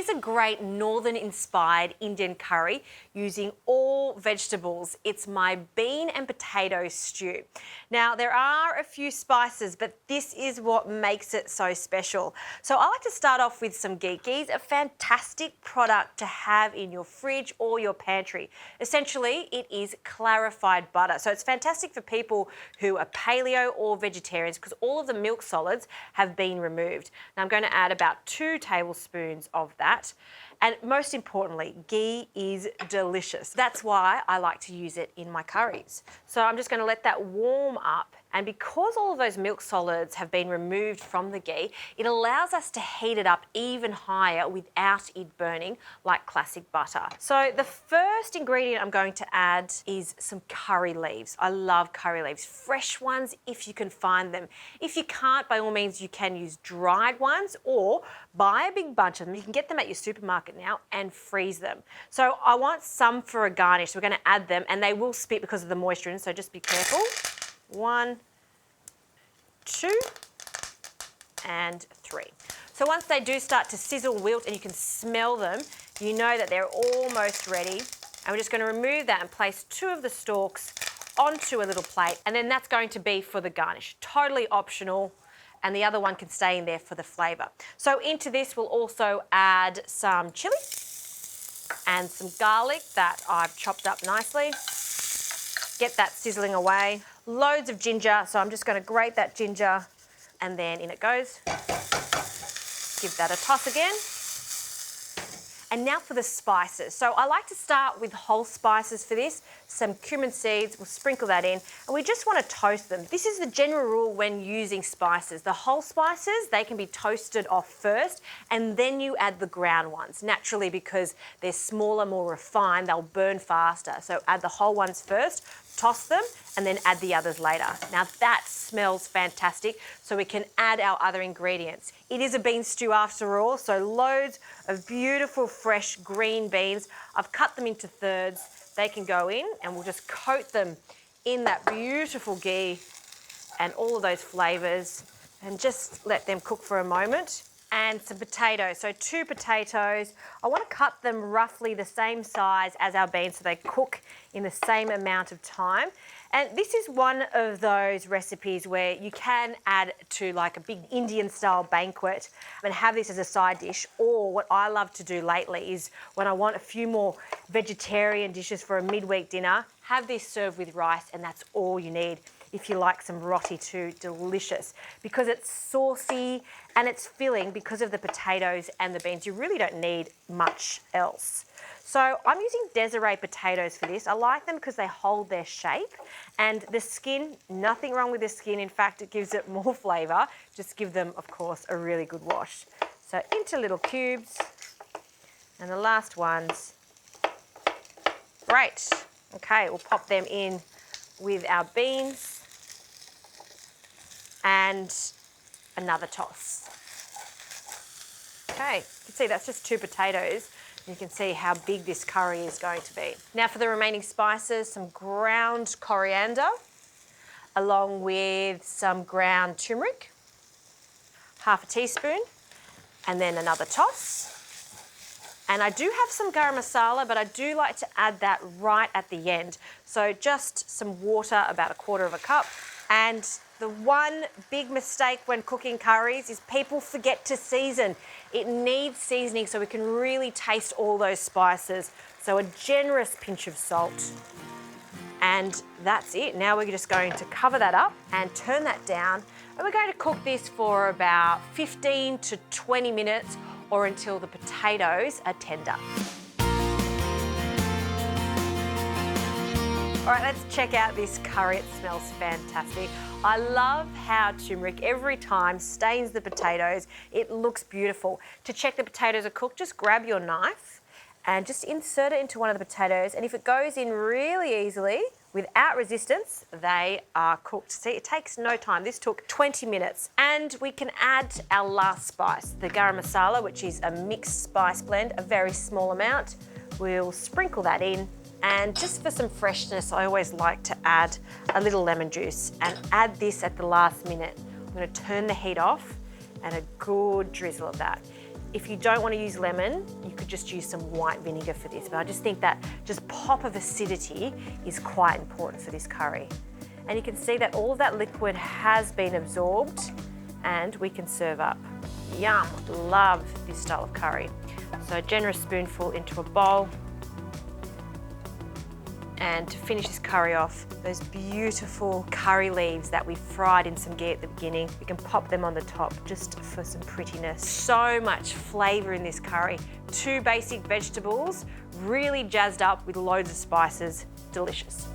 Here's a great northern-inspired Indian curry using all vegetables. It's my bean and potato stew. Now, there are a few spices, but this is what makes it so special. So I like to start off with some ghee. Ghee is a fantastic product to have in your fridge or your pantry. Essentially, it is clarified butter. So it's fantastic for people who are paleo or vegetarians because all of the milk solids have been removed. Now, I'm going to add about 2 tablespoons of that. And most importantly, ghee is delicious. That's why I like to use it in my curries. So I'm just going to let that warm up. And because all of those milk solids have been removed from the ghee, it allows us to heat it up even higher without it burning like classic butter. So the first ingredient I'm going to add is some curry leaves. I love curry leaves, fresh ones if you can find them. If you can't, by all means, you can use dried ones or buy a big bunch of them. You can get them at your supermarket now and freeze them. So I want some for a garnish. So we're going to add them and they will spit because of the moisture in, so just be careful. 1, 2, and 3. So once they do start to sizzle, wilt, and you can smell them, you know that they're almost ready. And we're just going to remove that and place 2 of the stalks onto a little plate. And then that's going to be for the garnish. Totally optional. And the other one can stay in there for the flavour. So into this we'll also add some chilli and some garlic that I've chopped up nicely. Get that sizzling away. Loads of ginger, so I'm just going to grate that ginger and then in it goes. Give that a toss again. And now for the spices. So I like to start with whole spices for this. Some cumin seeds, we'll sprinkle that in. And we just want to toast them. This is the general rule when using spices. The whole spices, they can be toasted off first and then you add the ground ones. Naturally, because they're smaller, more refined, they'll burn faster. So add the whole ones first, toss them, and then add the others later. Now that smells fantastic, so we can add our other ingredients. It is a bean stew after all, so loads of beautiful fresh green beans. I've cut them into thirds. They can go in and we'll just coat them in that beautiful ghee and all of those flavours and just let them cook for a moment. And some potatoes, so 2 potatoes. I want to cut them roughly the same size as our beans so they cook in the same amount of time. And this is one of those recipes where you can add to like a big Indian style banquet and have this as a side dish. Or what I love to do lately is when I want a few more vegetarian dishes for a midweek dinner, have this served with rice and that's all you need. If you like some roti too, delicious. Because it's saucy and it's filling because of the potatoes and the beans. You really don't need much else. So I'm using Desiree potatoes for this. I like them because they hold their shape and the skin, nothing wrong with the skin. In fact, it gives it more flavour. Just give them, of course, a really good wash. So into little cubes and the last ones. Great. Okay, we'll pop them in with our beans. And another toss. Okay, you can see that's just 2 potatoes. You can see how big this curry is going to be. Now for the remaining spices, some ground coriander, along with some ground turmeric, half a teaspoon, and then another toss. And I do have some garam masala, but I do like to add that right at the end. So just some water, about 1/4 cup, and the one big mistake when cooking curries is people forget to season. It needs seasoning so we can really taste all those spices. So a generous pinch of salt. And that's it. Now we're just going to cover that up and turn that down. And we're going to cook this for about 15 to 20 minutes or until the potatoes are tender. All right, let's check out this curry. It smells fantastic. I love how turmeric every time stains the potatoes. It looks beautiful. To check the potatoes are cooked, just grab your knife and just insert it into one of the potatoes. And if it goes in really easily, without resistance, they are cooked. See, it takes no time. This took 20 minutes. And we can add our last spice, the garam masala, which is a mixed spice blend, a very small amount. We'll sprinkle that in. And just for some freshness, I always like to add a little lemon juice and add this at the last minute. I'm going to turn the heat off and a good drizzle of that. If you don't want to use lemon, you could just use some white vinegar for this, but I just think that just pop of acidity is quite important for this curry. And you can see that all of that liquid has been absorbed and we can serve up. Yum, love this style of curry. So a generous spoonful into a bowl. And to finish this curry off, those beautiful curry leaves that we fried in some ghee at the beginning, we can pop them on the top just for some prettiness. So much flavour in this curry. 2 basic vegetables, really jazzed up with loads of spices, delicious.